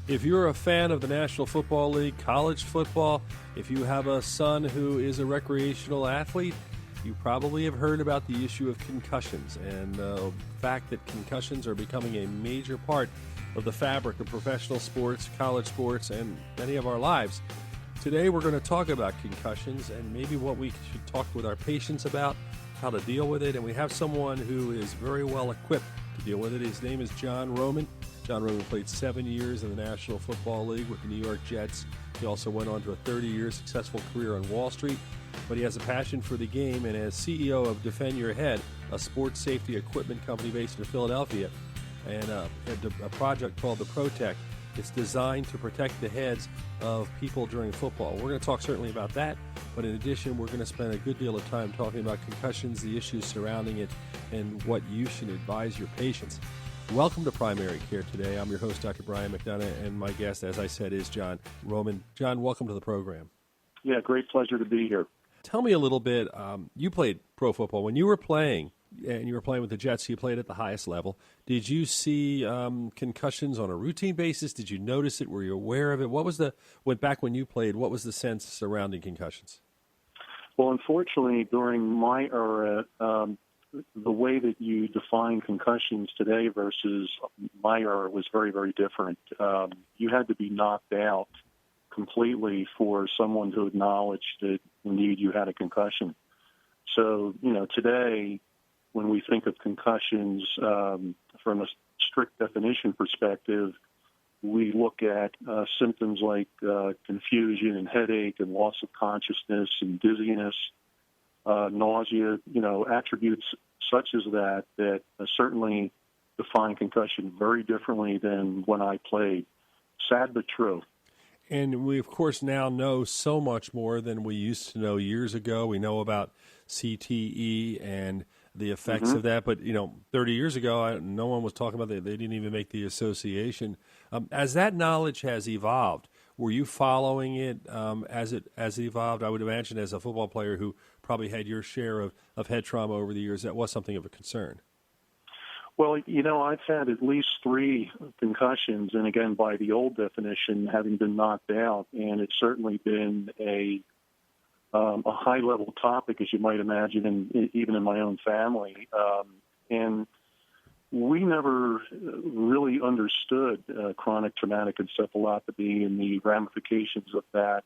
If you're a fan of the National Football League, college football, if you have a son who is a recreational athlete, you probably have heard about the issue of concussions and the fact that concussions are becoming a major part of the fabric of professional sports, college sports, and many of our lives. Today we're going to talk about concussions and maybe what we should talk with our patients about, how to deal with it, and we have someone who is very well equipped to deal with it. His name is John Roman. John Roman played 7 years in the National Football League with the New York Jets. He also went on to a 30-year successful career on Wall Street, but he has a passion for the game, and as CEO of Defend Your Head, a sports safety equipment company based in Philadelphia, and a project called the ProTech. It's designed to protect the heads of people during football. We're going to talk certainly about that, but in addition, we're going to spend a good deal of time talking about concussions, the issues surrounding it, and what you should advise your patients. Welcome to Primary Care today. I'm your host, Dr. Brian McDonough, and my guest, as I said, is John Roman. John, welcome to the program. Yeah, great pleasure to be here. Tell me a little bit, you played pro football. When you were playing, and you were playing with the Jets, you played at the highest level. Did you see concussions on a routine basis? Did you notice it? Were you aware of it? What was back when you played, what was the sense surrounding concussions? Well, unfortunately, during my era, the way that you define concussions today versus my era was very, very different. You had to be knocked out completely for someone to acknowledge that indeed you had a concussion. So, today, when we think of concussions from a strict definition perspective, we look at symptoms like confusion and headache and loss of consciousness and dizziness, nausea, attributes such as that certainly define concussion very differently than when I played. Sad but true. And we, of course, now know so much more than we used to know years ago. We know about CTE and the effects of that. But, 30 years ago, no one was talking about that. They didn't even make the association. As that knowledge has evolved, were you following it as it evolved? I would imagine as a football player who probably had your share of head trauma over the years, that was something of a concern. Well, I've had at least 3 concussions, and again, by the old definition, having been knocked out, and it's certainly been a high-level topic, as you might imagine, even in my own family. And we never really understood chronic traumatic encephalopathy and the ramifications of that.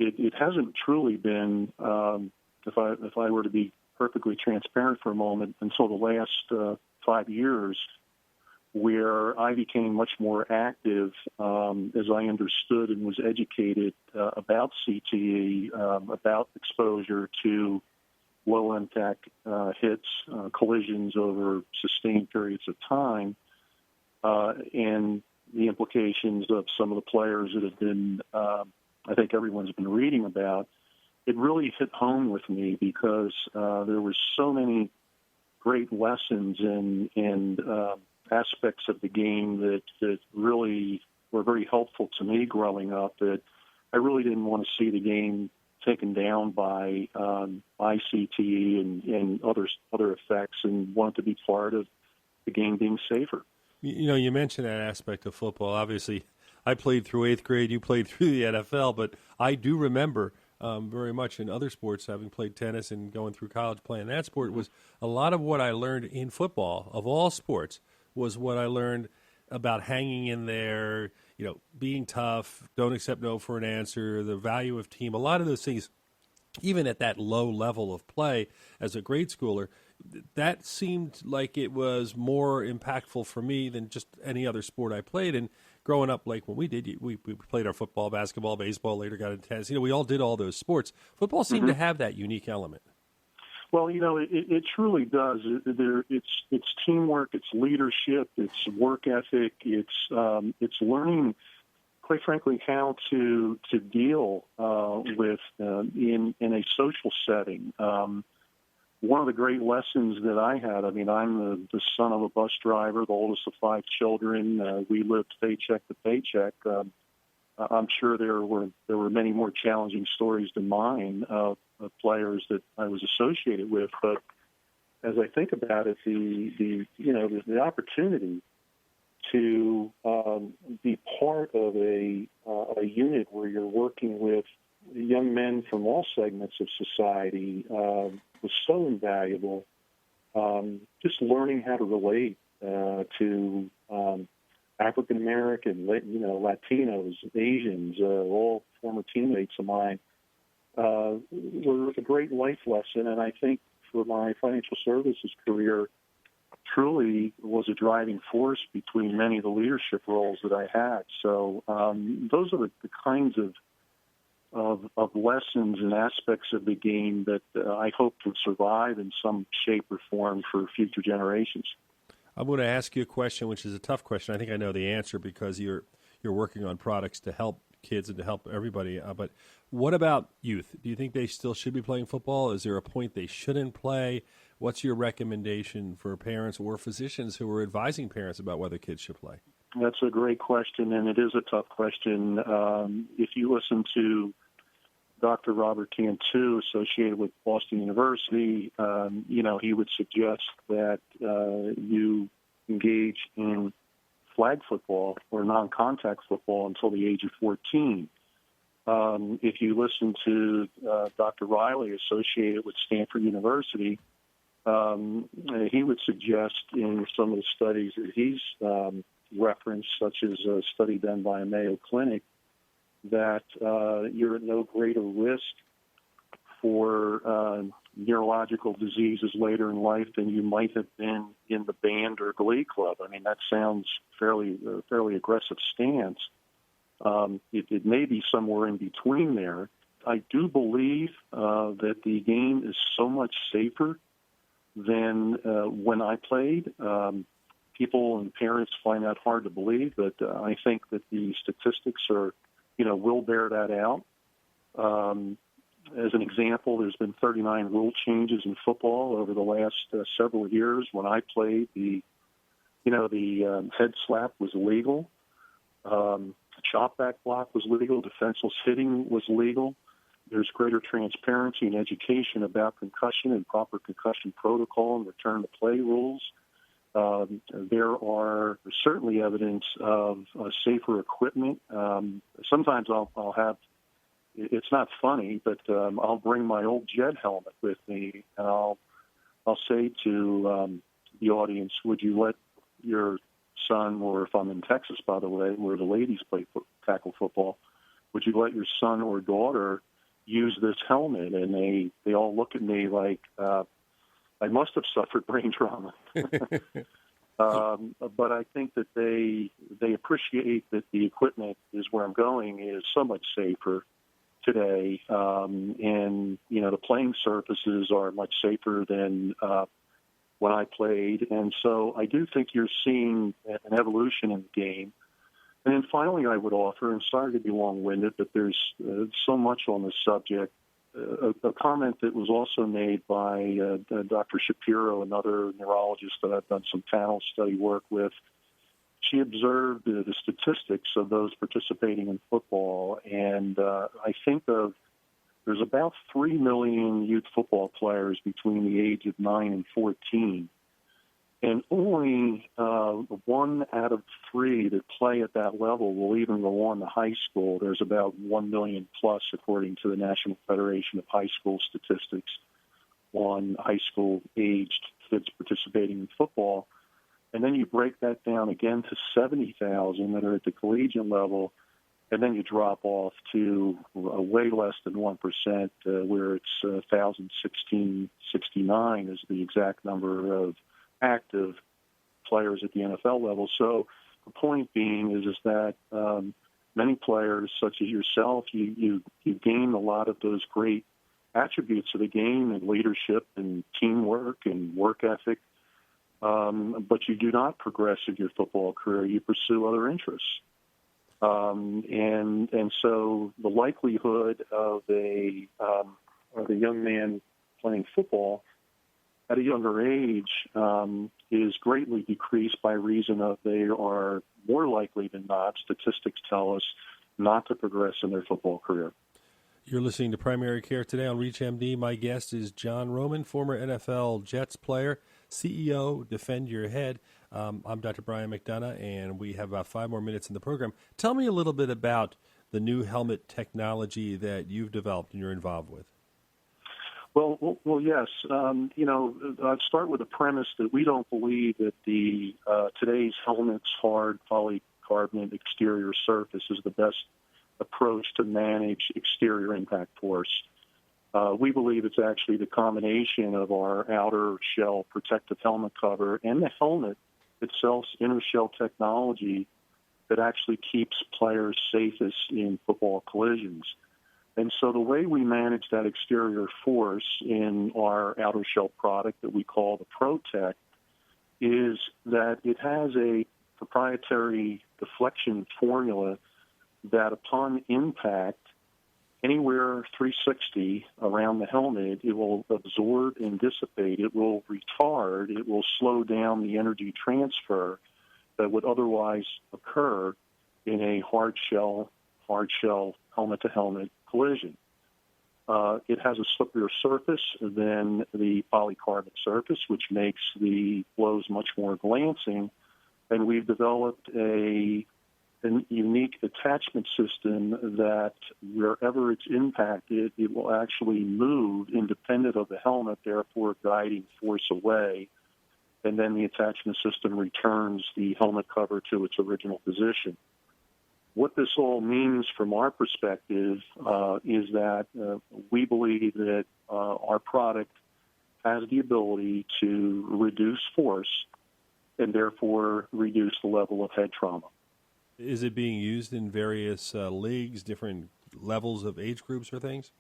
It hasn't truly been, if I were to be perfectly transparent for a moment, until the last 5 years, where I became much more active as I understood and was educated about CTE, about exposure to low-impact hits, collisions over sustained periods of time, and the implications of some of the players that have been, I think everyone's been reading about. It really hit home with me because there were so many great lessons and aspects of the game that really were very helpful to me growing up, that I really didn't want to see the game taken down by CTE and other effects, and wanted to be part of the game being safer. You mentioned that aspect of football. Obviously, I played through 8th grade. You played through the NFL, but I do remember very much in other sports, having played tennis and going through college playing that sport, was a lot of what I learned in football, of all sports, was what I learned about hanging in there, being tough, don't accept no for an answer, the value of team, a lot of those things, even at that low level of play as a grade schooler, that seemed like it was more impactful for me than just any other sport I played. And growing up, like when we did, we played our football, basketball, baseball, later got into tennis. We all did all those sports. Football seemed to have that unique element. Well, it truly does. It's teamwork, it's leadership, it's work ethic, it's learning, quite frankly, how to deal with in a social setting. One of the great lessons that I had, I'm the son of a bus driver, the oldest of 5 children. We lived paycheck to paycheck. I'm sure there were many more challenging stories than mine of players that I was associated with. But as I think about it, the opportunity to be part of a unit where you're working with young men from all segments of society was so invaluable. Just learning how to relate to African American, Latinos, Asians, all former teammates of mine, were a great life lesson. And I think for my financial services career, truly was a driving force between many of the leadership roles that I had. So those are the kinds of lessons and aspects of the game that I hope to survive in some shape or form for future generations. I'm going to ask you a question, which is a tough question. I think I know the answer because you're working on products to help kids and to help everybody. But what about youth? Do you think they still should be playing football? Is there a point they shouldn't play? What's your recommendation for parents or physicians who are advising parents about whether kids should play? That's a great question, and it is a tough question. If you listen to Dr. Robert Cantu, associated with Boston University, he would suggest that you engage in flag football or non-contact football until the age of 14. If you listen to Dr. Riley, associated with Stanford University, he would suggest in some of the studies that he's referenced, such as a study done by a Mayo Clinic, that you're at no greater risk for neurological diseases later in life than you might have been in the band or glee club. I mean, that sounds fairly aggressive stance. It may be somewhere in between there. I do believe that the game is so much safer than when I played. People and parents find that hard to believe, but I think that the statistics will bear that out. As an example, there's been 39 rule changes in football over the last several years. When I played, the head slap was illegal. Chop back block was legal. Defenseless hitting was legal. There's greater transparency and education about concussion and proper concussion protocol and return to play rules. There's certainly evidence of safer equipment. Sometimes I'll have, it's not funny, but I'll bring my old jet helmet with me, and I'll say to the audience, would you let your son, or if I'm in Texas, by the way, where the ladies play tackle football, would you let your son or daughter use this helmet? And they all look at me like I must have suffered brain trauma. But I think that they appreciate that the equipment is where I'm going is so much safer today, and the playing surfaces are much safer than when I played, and so I do think you're seeing an evolution in the game. And then finally, I would offer, and sorry to be long-winded, but there's so much on this subject. A comment that was also made by Dr. Shapiro, another neurologist that I've done some panel study work with. She observed the statistics of those participating in football, and I think there's about 3 million youth football players between the age of 9 and 14, and only 1 out of 3 that play at that level will even go on to high school. There's about 1 million plus, according to the National Federation of High School Statistics, on high school-aged kids participating in football. And then you break that down again to 70,000 that are at the collegiate level, and then you drop off to way less than 1%, where it's 1,069 is the exact number of active players at the NFL level. So the point being is that many players, such as yourself, you gain a lot of those great attributes of the game and leadership and teamwork and work ethic, but you do not progress in your football career. You pursue other interests. And so the likelihood of a young man playing football at a younger age is greatly decreased by reason of they are more likely than not, statistics tell us, not to progress in their football career. You're listening to Primary Care today on ReachMD. My guest is John Roman, former NFL Jets player, CEO, Defend Your Head. I'm Dr. Brian McDonough, and we have about 5 more minutes in the program. Tell me a little bit about the new helmet technology that you've developed and you're involved with. Well, yes. I'd start with the premise that we don't believe that the today's helmet's hard polycarbonate exterior surface is the best approach to manage exterior impact force. We believe it's actually the combination of our outer shell protective helmet cover and the helmet itself's inner shell technology that actually keeps players safest in football collisions. And so the way we manage that exterior force in our outer shell product that we call the ProTech is that it has a proprietary deflection formula that upon impact, anywhere 360 around the helmet, it will absorb and dissipate. It will retard. It will slow down the energy transfer that would otherwise occur in a hard shell helmet-to-helmet collision. It has a slipperier surface than the polycarbonate surface, which makes the blows much more glancing. And we've developed a unique attachment system that wherever it's impacted, it will actually move independent of the helmet, therefore guiding force away. And then the attachment system returns the helmet cover to its original position. What this all means from our perspective is that we believe that our product has the ability to reduce force and therefore reduce the level of head trauma. Is it being used in various leagues, different levels of age groups or things?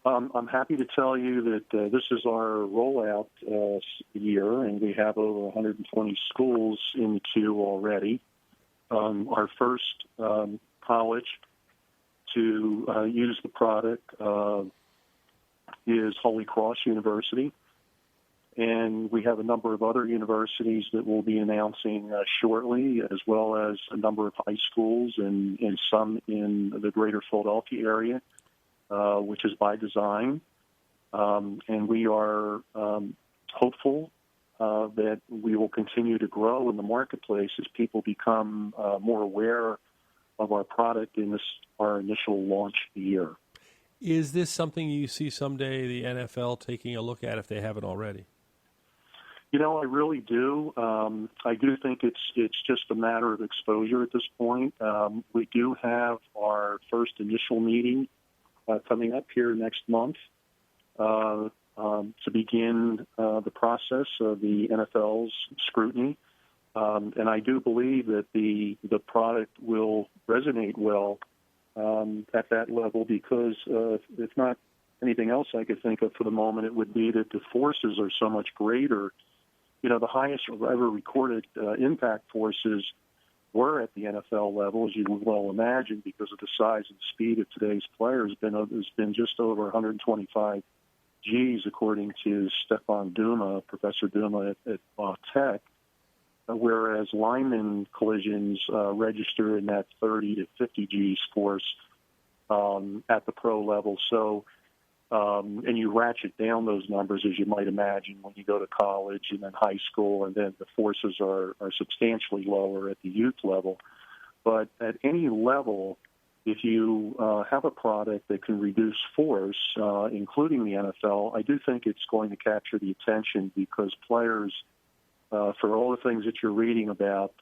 I'm happy to tell you that this is our rollout year, and we have over 120 schools in the queue already. Our first college to use the product is Holy Cross University, and we have a number of other universities that we'll be announcing shortly, as well as a number of high schools and some in the greater Philadelphia area, which is by design. And we are hopeful that we will continue to grow in the marketplace as people become more aware of our product in our initial launch year. Is this something you see someday the NFL taking a look at if they haven't already? I really do. I do think it's just a matter of exposure at this point. We do have our first initial meeting coming up here next month to begin the process of the NFL's scrutiny. And I do believe that the product will resonate well at that level because if not anything else I could think of for the moment, it would be that the forces are so much greater. The highest ever recorded impact forces were at the NFL level, as you would well imagine, because of the size and speed of today's players. Has been just over 125 Gs, according to Stefan Duma, Professor Duma at ProTech, whereas lineman collisions register in that 30 to 50 Gs force at the pro level. So, and you ratchet down those numbers, as you might imagine, when you go to college and then high school, and then the forces are substantially lower at the youth level. But at any level, if you have a product that can reduce force, including the NFL, I do think it's going to capture the attention because players, for all the things that you're reading about,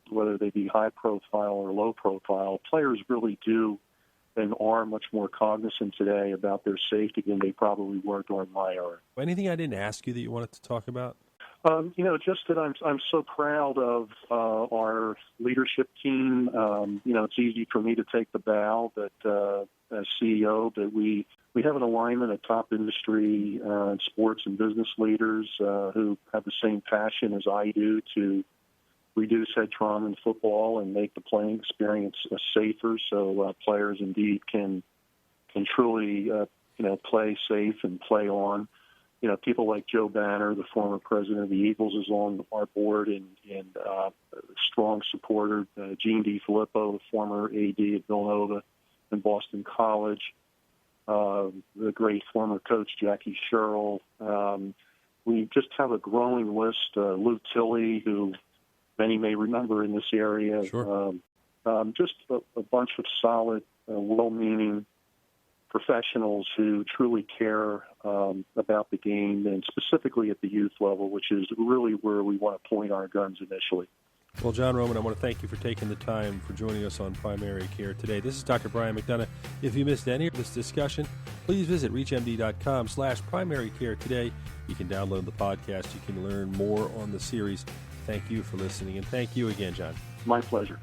whether they be high profile or low profile, players really do and are much more cognizant today about their safety than they probably were during my era. Anything I didn't ask you that you wanted to talk about? Just that I'm so proud of our leadership team. It's easy for me to take the bow, but as CEO, that we have an alignment of top industry sports and business leaders who have the same passion as I do to reduce head trauma in football and make the playing experience safer, so players indeed can truly play safe and play on. People like Joe Banner, the former president of the Eagles, is on our board, and a strong supporter, Gene DiFilippo, the former AD at Villanova and Boston College, the great former coach Jackie Sherrill. we just have a growing list. Lou Tilley, who many may remember in this area. Sure. Just a bunch of solid, well-meaning professionals who truly care about the game, and specifically at the youth level, which is really where we want to point our guns initially. Well, John Roman, I want to thank you for taking the time for joining us on Primary Care today. This is Dr. Brian McDonough. If you missed any of this discussion, please visit reachmd.com/primary care today. You can download the podcast. You can learn more on the series. Thank you for listening, and thank you again, John. My pleasure.